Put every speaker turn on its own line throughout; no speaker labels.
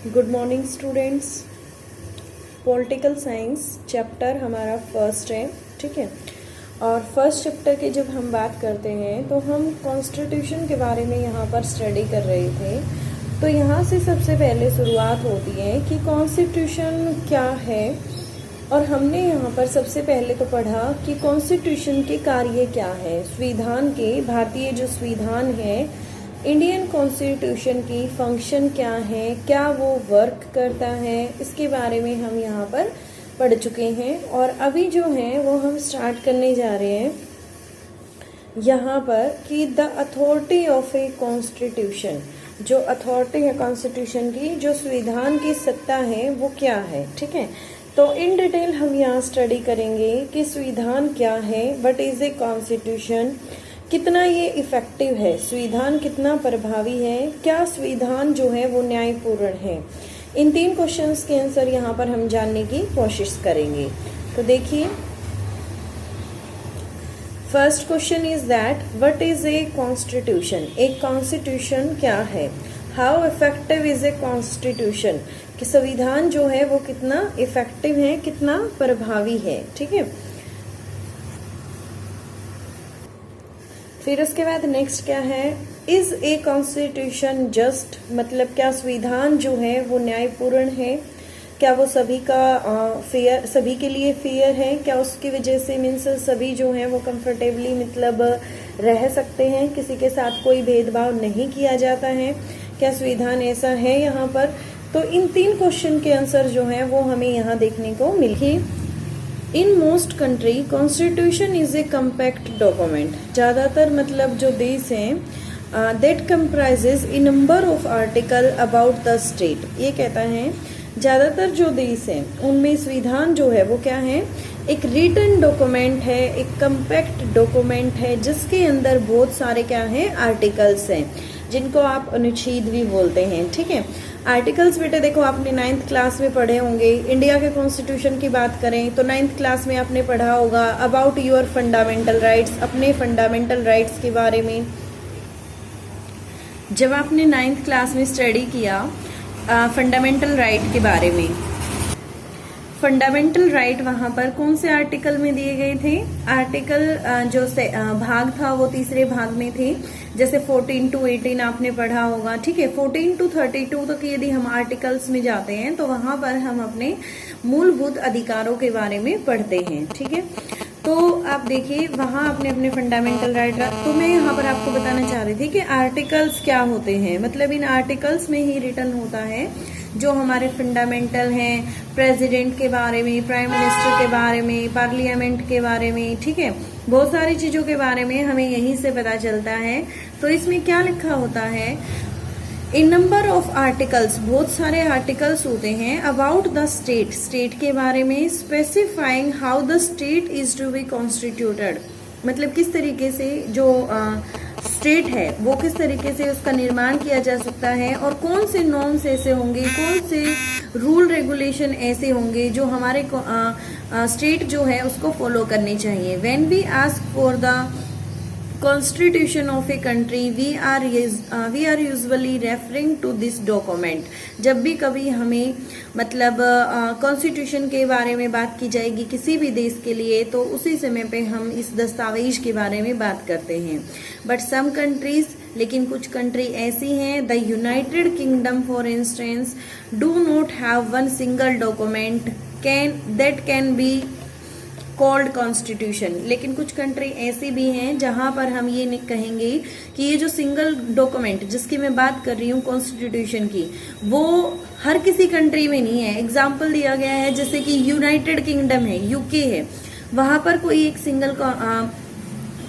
Good morning students. Political science chapter हमारा first है, ठीक है। और फर्स्ट चैप्टर की जब हम बात करते हैं तो हम कॉन्स्टिट्यूशन के बारे में यहाँ पर स्टडी कर रहे थे। तो यहाँ से सबसे पहले शुरुआत होती है कि कॉन्स्टिट्यूशन क्या है, और हमने यहाँ पर सबसे पहले तो पढ़ा कि कॉन्स्टिट्यूशन के कार्य क्या है। संविधान के, भारतीय जो संविधान है, इंडियन कॉन्स्टिट्यूशन की फंक्शन क्या है, क्या वो वर्क करता है, इसके बारे में हम यहाँ पर पढ़ चुके हैं। और अभी जो है वो हम स्टार्ट करने जा रहे हैं यहाँ पर कि the authority of a constitution, जो अथॉरिटी है कॉन्स्टिट्यूशन की, जो संविधान की सत्ता है वो क्या है, ठीक है। तो इन डिटेल हम यहाँ स्टडी करेंगे कि संविधान क्या है, व्हाट इज ए कॉन्स्टिट्यूशन, कितना ये इफेक्टिव है, संविधान कितना प्रभावी है, क्या संविधान जो है वो न्यायपूर्ण है। इन 3 क्वेश्चंस के आंसर यहाँ पर हम जानने की कोशिश करेंगे। तो देखिए, first question is that what is a constitution. एक कॉन्स्टिट्यूशन क्या है। How effective is a constitution, कि संविधान जो है वो कितना इफेक्टिव है, कितना प्रभावी है, ठीक है। फिर उसके बाद नेक्स्ट क्या है, इज ए कॉन्स्टिट्यूशन जस्ट, मतलब क्या संविधान जो है वो न्यायपूर्ण है, क्या वो सभी का फेयर, सभी के लिए फेयर है, क्या उसकी वजह से मीन्स सभी जो है वो कंफर्टेबली मतलब रह सकते हैं, किसी के साथ कोई भेदभाव नहीं किया जाता है, क्या संविधान ऐसा है यहाँ पर। तो इन 3 क्वेश्चन के आंसर जो है वो हमें यहाँ देखने को मिले। In most country constitution is A compact document, ज़्यादातर मतलब जो देश हैं that comprises A number of article about the state. ये कहता है ज़्यादातर जो देश हैं उनमें संविधान जो है वो क्या है, एक रिटन डॉक्यूमेंट है, एक कम्पैक्ट डॉक्यूमेंट है, जिसके अंदर बहुत सारे क्या हैं, आर्टिकल्स हैं, जिनको आप अनुच्छेद भी बोलते हैं, ठीक है। आर्टिकल्स बेटे देखो, आपने 9th क्लास में पढ़े होंगे। इंडिया के कॉन्स्टिट्यूशन की बात करें तो 9th क्लास में आपने पढ़ा होगा अबाउट योर फंडामेंटल राइट्स, अपने फंडामेंटल राइट्स के बारे में। जब आपने 9th क्लास में स्टडी किया फंडामेंटल राइट के बारे में, फंडामेंटल राइट वहां पर कौन से आर्टिकल में दिए गए थे। आर्टिकल जो भाग था वो 3रे भाग में थे, जैसे 14 to 18 आपने पढ़ा होगा, ठीक है। 14 to 32 तक यदि हम आर्टिकल्स में जाते हैं तो वहां पर हम अपने मूलभूत अधिकारों के बारे में पढ़ते हैं, ठीक है। तो आप देखिए वहां आपने अपने फंडामेंटल राइट, तो मैं यहाँ पर आपको बताना चाह रही थी कि आर्टिकल्स क्या होते हैं। मतलब इन आर्टिकल्स में ही रिटर्न होता है जो हमारे फंडामेंटल हैं, प्रेसिडेंट के बारे में, प्राइम मिनिस्टर के बारे में, पार्लियामेंट के बारे में, ठीक है। बहुत सारी चीजों के बारे में हमें यहीं से पता चलता है। तो इसमें क्या लिखा होता है, ए नंबर ऑफ आर्टिकल्स, बहुत सारे आर्टिकल्स होते हैं, अबाउट द स्टेट, स्टेट के बारे में, specifying how the state is to be constituted, मतलब किस तरीके से जो स्टेट है वो किस तरीके से उसका निर्माण किया जा सकता है, और कौन से नॉर्म्स ऐसे होंगे, कौन से रूल रेगुलेशन ऐसे होंगे जो हमारे स्टेट जो है उसको फॉलो करनी चाहिए। When we ask for the constitution of a country we are usually referring to this document. जब भी कभी हमें मतलब कॉन्स्टिट्यूशन के बारे में बात की जाएगी किसी भी देश के लिए, तो उसी समय पे हम इस दस्तावेज के बारे में बात करते हैं। बट सम कंट्रीज, लेकिन कुछ कंट्री ऐसी हैं, the United kingdom for instance do not have one single document that can be called constitution. लेकिन कुछ कंट्री ऐसी भी हैं जहां पर हम ये कहेंगे कि ये जो सिंगल डॉक्यूमेंट जिसकी मैं बात कर रही हूँ कॉन्स्टिट्यूशन की, वो हर किसी कंट्री में नहीं है। एग्जाम्पल दिया गया है जैसे कि यूनाइटेड किंगडम है, यूके है, वहां पर कोई एक सिंगल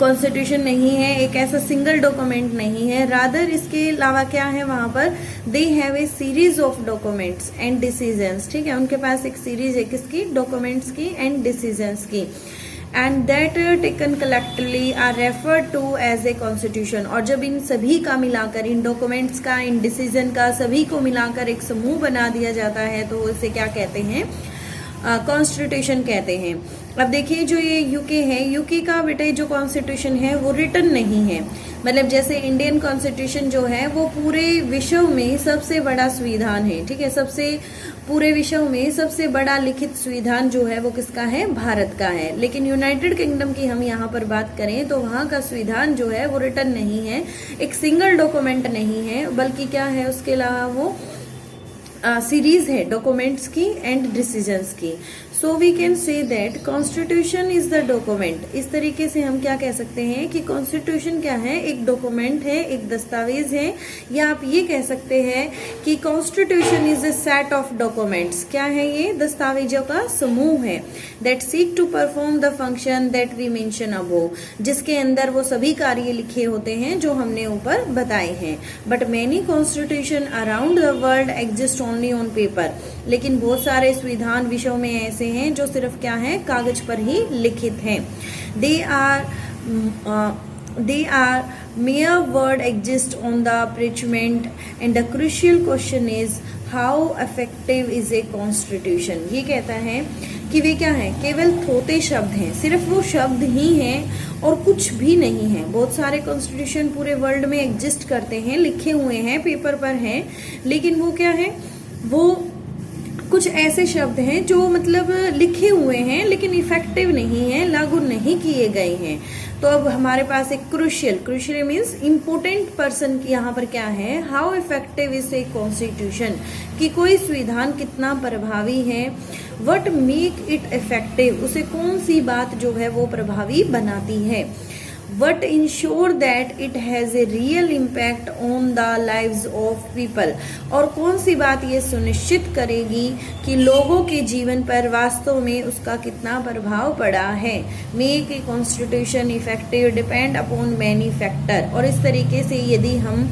कॉन्स्टिट्यूशन नहीं है, एक ऐसा सिंगल डॉक्यूमेंट नहीं है। रादर इसके अलावा क्या है, वहां पर they have a series of documents and decisions, ठीक है। उनके पास एक सीरीज है किसकी, डॉक्यूमेंट्स की एंड डिसीजंस की, and that taken collectively are referred to as a constitution. और जब इन सभी का मिलाकर, इन डॉक्यूमेंट्स का, इन डिसीजन का, सभी को मिलाकर एक समूह बना दिया जाता है तो इसे क्या कहते हैं, कॉन्स्टिट्यूशन कहते हैं। अब देखिए जो ये यूके है, यूके का बेटे जो कॉन्स्टिट्यूशन है वो रिटन नहीं है। मतलब जैसे इंडियन कॉन्स्टिट्यूशन जो है वो पूरे विश्व में सबसे बड़ा संविधान है, ठीक है, सबसे पूरे विश्व में सबसे बड़ा लिखित संविधान जो है वो किसका है, भारत का है। लेकिन यूनाइटेड किंगडम की हम यहाँ पर बात करें तो वहाँ का संविधान जो है वो रिटन नहीं है, एक सिंगल डॉक्यूमेंट नहीं है, बल्कि क्या है उसके अलावा वो सीरीज है डॉक्यूमेंट्स की एंड डिसीजंस की। So we can say that constitution is the document. इस तरीके से हम क्या कह सकते हैं कि कॉन्स्टिट्यूशन क्या है, एक डॉक्यूमेंट है, एक दस्तावेज है, या आप ये कह सकते हैं कि constitution is a set of documents. क्या है ये, दस्तावेजों का समूह है, that seek to perform the function that we mention above, जिसके अंदर वो सभी कार्य लिखे होते हैं जो हमने ऊपर बताए हैं। But many constitution around the world exist only on paper. लेकिन बहुत सारे संविधान विश्व में ऐसे हैं जो सिर्फ क्या है, कागज पर ही लिखित हैं। They are mere word exist on the parchment and the crucial question is how effective is a constitution। ये कहता है कि वे क्या है, केवल थोते शब्द हैं, सिर्फ वो शब्द ही हैं और कुछ भी नहीं है। बहुत सारे कॉन्स्टिट्यूशन पूरे वर्ल्ड में एग्जिस्ट करते हैं, लिखे हुए हैं, पेपर पर हैं, लेकिन वो क्या है, वो कुछ ऐसे शब्द हैं जो मतलब लिखे हुए हैं लेकिन इफेक्टिव नहीं है, लागू नहीं किए गए हैं। तो अब हमारे पास एक क्रूशियल मीन्स इम्पोर्टेंट पर्सन की यहाँ पर क्या है, how effective is a constitution, कि कोई संविधान कितना प्रभावी है, व्हाट मेक इट इफेक्टिव, उसे कौन सी बात जो है वो प्रभावी बनाती है, what ensure that it has a real impact on the lives of people, और कौन सी बात ये सुनिश्चित करेगी कि लोगों के जीवन पर वास्तव में उसका कितना प्रभाव पड़ा है। Make a constitution effective depend upon many factor. और इस तरीके से यदि हम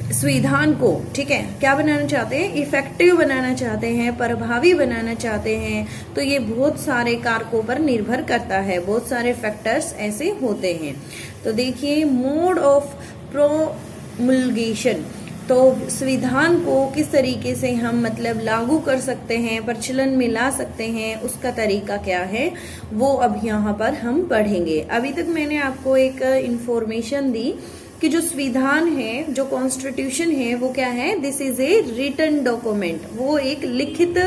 संविधान को, ठीक है, क्या बनाना चाहते हैं, इफेक्टिव बनाना चाहते हैं, प्रभावी बनाना चाहते हैं, तो ये बहुत सारे कारकों पर निर्भर करता है, बहुत सारे फैक्टर्स ऐसे होते हैं। तो देखिए मोड ऑफ प्रोमुलगेशन, तो संविधान को किस तरीके से हम मतलब लागू कर सकते हैं, प्रचलन में ला सकते हैं, उसका तरीका क्या है वो अब यहाँ पर हम पढ़ेंगे। अभी तक मैंने आपको एक इंफॉर्मेशन दी कि जो संविधान है, जो कॉन्स्टिट्यूशन है वो क्या है, this is a written document, वो एक लिखित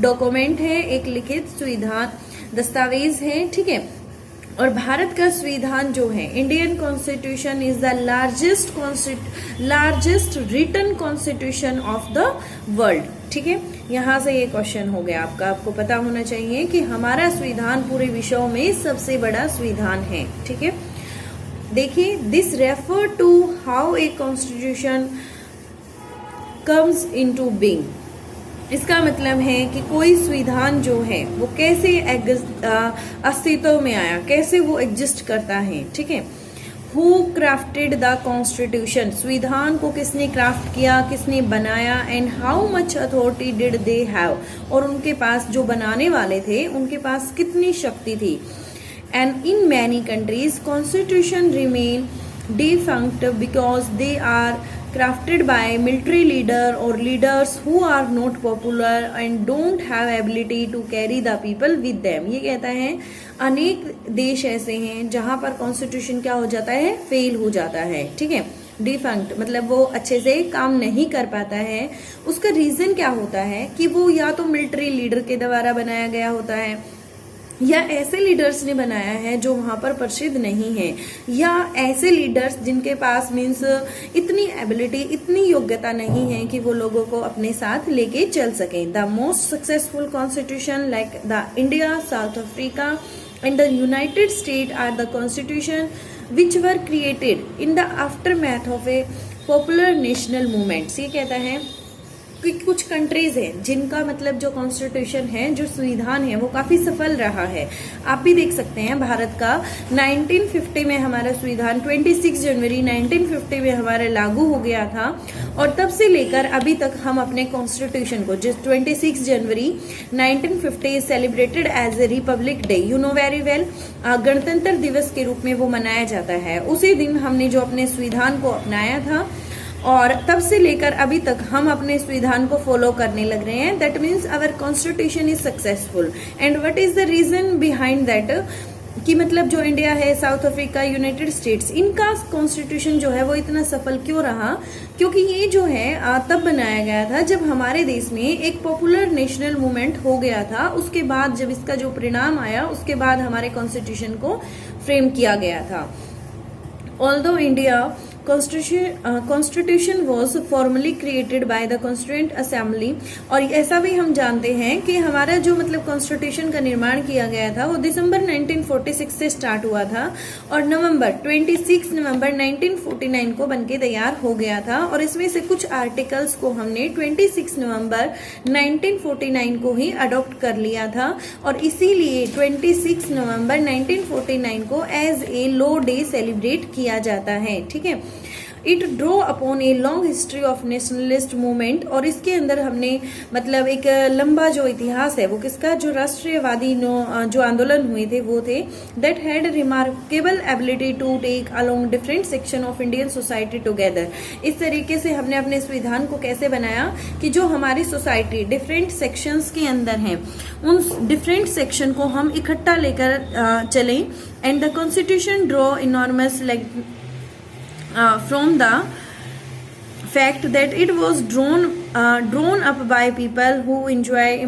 डॉक्यूमेंट है, एक लिखित संविधान दस्तावेज है, ठीक है। और भारत का संविधान जो है, Indian constitution is the largest written constitution of the world, ठीक है। यहाँ से ये क्वेश्चन हो गया आपका, आपको पता होना चाहिए कि हमारा संविधान पूरे विश्व में सबसे बड़ा संविधान है, ठीक है। देखिए this refer to how a constitution comes into being. इसका मतलब है कि कोई संविधान जो है वो कैसे अस्तित्व में आया, कैसे वो एग्जिस्ट करता है, ठीक है। हु क्राफ्टेड द कॉन्स्टिट्यूशन, संविधान को किसने क्राफ्ट किया, किसने बनाया, and how much authority did they have, और उनके पास जो बनाने वाले थे उनके पास कितनी शक्ति थी। And in many countries, constitution remain defunct because they are crafted by military leader or leaders who are not popular and don't have ability to carry the people with them। ये कहता है अनेक देश ऐसे हैं जहां पर कॉन्स्टिट्यूशन क्या हो जाता है, फेल हो जाता है, ठीक है, डिफंक्ट मतलब वो अच्छे से काम नहीं कर पाता है। उसका रीजन क्या होता है कि वो या तो मिलिट्री लीडर के द्वारा बनाया गया होता है, या ऐसे लीडर्स ने बनाया है जो वहां पर प्रसिद्ध नहीं है, या ऐसे लीडर्स जिनके पास मीन्स इतनी एबिलिटी, इतनी योग्यता नहीं है कि वो लोगों को अपने साथ लेके चल सकें। The most successful constitution like the India, South Africa and the United State are the constitution which were created in the aftermath of a popular national movements. ये कहता है कि कुछ कंट्रीज हैं जिनका मतलब जो कॉन्स्टिट्यूशन है, जो संविधान है वो काफी सफल रहा है। आप भी देख सकते हैं भारत का 1950 में हमारा संविधान 26 जनवरी 1950 में हमारा लागू हो गया था, और तब से लेकर अभी तक हम अपने कॉन्स्टिट्यूशन को, जिस 26 जनवरी 1950 celebrated as a republic day, you know very well, गणतंत्र दिवस के रूप में वो मनाया जाता है। उसी दिन हमने जो अपने संविधान को अपनाया था और तब से लेकर अभी तक हम अपने संविधान को फॉलो करने लग रहे हैं। That means our constitution is successful. And what is the reason behind that, कि मतलब जो इंडिया है, साउथ अफ्रीका, यूनाइटेड स्टेट्स, इनका कॉन्स्टिट्यूशन जो है वो इतना सफल क्यों रहा? क्योंकि ये जो है तब बनाया गया था जब हमारे देश में एक पॉपुलर नेशनल मूवमेंट हो गया था। उसके बाद जब इसका जो परिणाम आया, उसके बाद हमारे कॉन्स्टिट्यूशन को फ्रेम किया गया था। Although India constitution was formally created by the constituent assembly, और ऐसा भी हम जानते हैं कि हमारा जो मतलब कॉन्स्टिट्यूशन का निर्माण किया गया था वो दिसंबर 1946 से स्टार्ट हुआ था और 26 नवंबर 1949 को बनके तैयार हो गया था। और इसमें से कुछ आर्टिकल्स को हमने 26 नवंबर 1949 को ही अडॉप्ट कर लिया था, और इसीलिए 26 नवंबर 1949 को as a law day celebrate किया जाता है। ठीक है, it draw upon a long history of nationalist movement, और इसके अंदर हमने मतलब एक लंबा जो इतिहास है वो किसका, जो राष्ट्रीयवादी जो आंदोलन हुए थे वो थे। That had remarkable ability to take along different section of Indian society together. इस तरीके से हमने अपने संविधान को कैसे बनाया कि जो हमारी सोसाइटी डिफरेंट सेक्शंस के अंदर हैं, उन डिफरेंट सेक्शन को हम इकट्ठा लेकर चलें। And the constitution draw enormous from the fact that it was drawn up by people who enjoy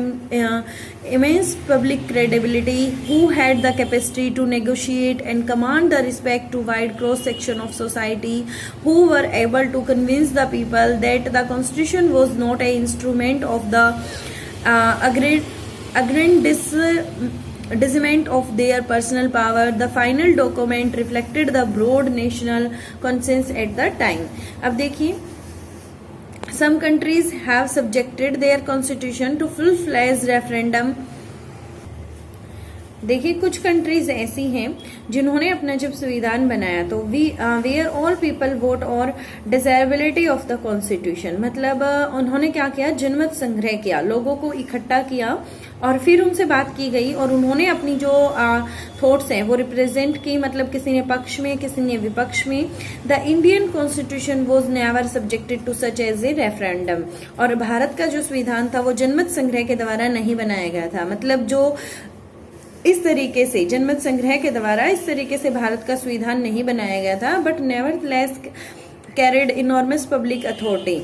immense public credibility, who had the capacity to negotiate and command the respect to wide cross section of society, who were able to convince the people that the constitution was not an instrument of the aggrandizement of their personal power. The final document reflected the broad national consensus at the time. अब देखिए, some countries have subjected their constitution to full-fledged referendum. देखिए, कुछ countries ऐसी हैं जिन्होंने अपना जब संविधान बनाया तो वेयर ऑल पीपल वोट और डिजायरेबिलिटी ऑफ द कॉन्स्टिट्यूशन, मतलब उन्होंने क्या किया, जनमत संग्रह किया, लोगों को इकट्ठा किया और फिर उनसे बात की गई और उन्होंने अपनी जो थॉट्स हैं वो रिप्रेजेंट की, मतलब किसी ने पक्ष में किसी ने विपक्ष में। The Indian constitution was never subjected to such as a referendum, और भारत का जो संविधान था वो जनमत संग्रह के द्वारा नहीं बनाया गया था। मतलब जो इस तरीके से जनमत संग्रह के द्वारा इस तरीके से भारत का संविधान नहीं बनाया गया था, but nevertheless carried enormous public authority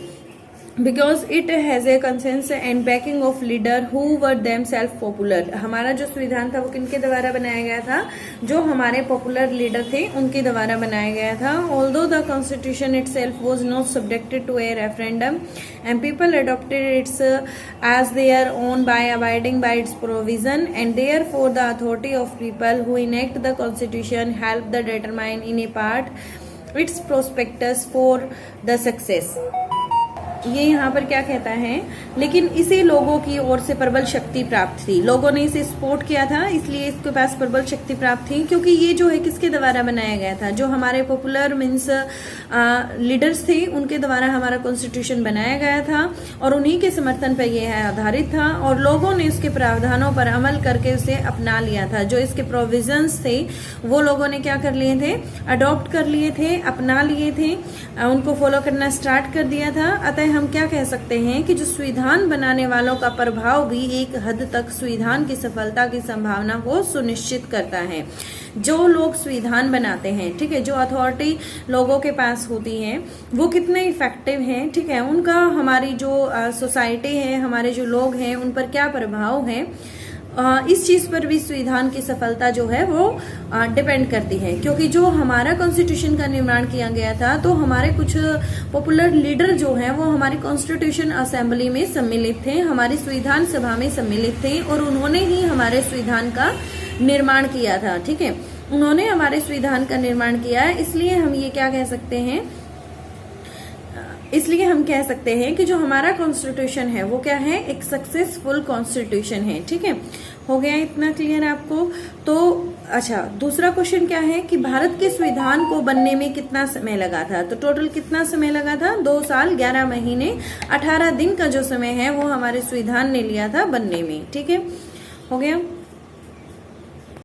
because it has a conscience and banking of leader who were them self popular. हमारा जो संविधान था वो किनके द्वारा बनाया गया था, जो हमारे पॉपुलर लीडर थे उनके द्वारा बनाया गया था। Although the constitution itself was not subjected to a referendum and people adopted its as their own by abiding by its provision and therefore the authority of people who enact the constitution help the determine in a part its prospectus for the success. ये यहाँ पर क्या कहता है, लेकिन इसे लोगों की ओर से प्रबल शक्ति प्राप्त थी, लोगों ने इसे सपोर्ट किया था, इसलिए इसके पास प्रबल शक्ति प्राप्त थी, क्योंकि ये जो है किसके द्वारा बनाया गया था, जो हमारे पॉपुलर मीन्स लीडर्स थे उनके द्वारा हमारा कॉन्स्टिट्यूशन बनाया गया था और उन्हीं के समर्थन पर यह आधारित था और लोगों ने उसके प्रावधानों पर अमल करके उसे अपना लिया था। जो इसके प्रोविजंस थे वो लोगों ने क्या कर लिए थे, अडॉप्ट कर लिए थे, अपना लिए थे, उनको फॉलो करना स्टार्ट कर दिया था। अतः हम क्या कह सकते हैं कि जो संविधान बनाने वालों का प्रभाव भी एक हद तक संविधान की सफलता की संभावना को सुनिश्चित करता है। जो लोग संविधान बनाते हैं, ठीक है, जो अथॉरिटी लोगों के पास होती है वो कितने इफेक्टिव हैं, ठीक है, उनका हमारी जो सोसाइटी है, हमारे जो लोग हैं उन पर क्या प्रभाव है, इस चीज पर भी संविधान की सफलता जो है वो डिपेंड करती है। क्योंकि जो हमारा कॉन्स्टिट्यूशन का निर्माण किया गया था तो हमारे कुछ पॉपुलर लीडर जो हैं वो हमारी कॉन्स्टिट्यूशन असेंबली में सम्मिलित थे, हमारी संविधान सभा में सम्मिलित थे और उन्होंने ही हमारे संविधान का निर्माण किया था। ठीक है, उन्होंने हमारे संविधान का निर्माण किया है, इसलिए हम ये क्या कह सकते हैं, इसलिए हम कह सकते हैं कि जो हमारा कॉन्स्टिट्यूशन है वो क्या है, एक सक्सेसफुल कॉन्स्टिट्यूशन है। ठीक है, हो गया इतना क्लियर आपको। तो अच्छा, दूसरा क्वेश्चन क्या है कि भारत के संविधान को बनने में कितना समय लगा था, तो टोटल कितना समय लगा था, 2 साल 11 महीने 18 दिन का जो समय है वो हमारे संविधान ने लिया था बनने में। ठीक है, हो गया।